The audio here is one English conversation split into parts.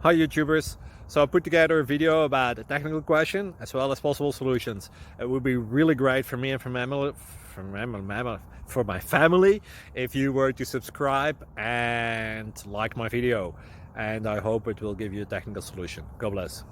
Hi YouTubers! So I put together a video about a technical question as well as possible solutions. It would be really great for me and for my family if you were to subscribe and like my video. And I hope it will give you a technical solution. God bless.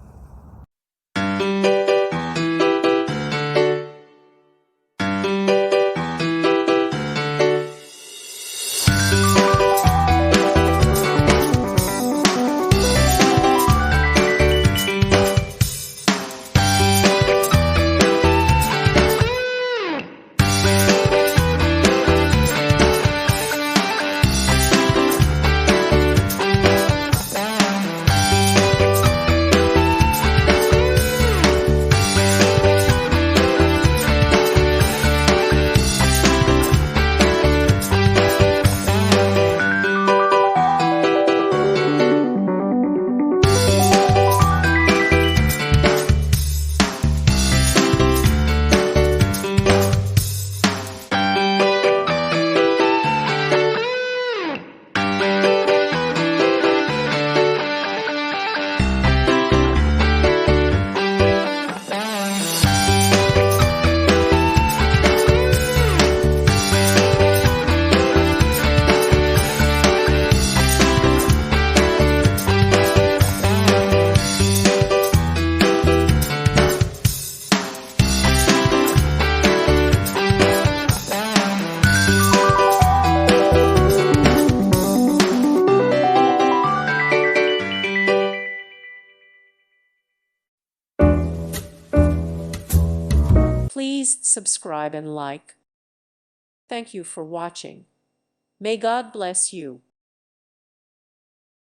Please subscribe and like. Thank you for watching. May God bless you.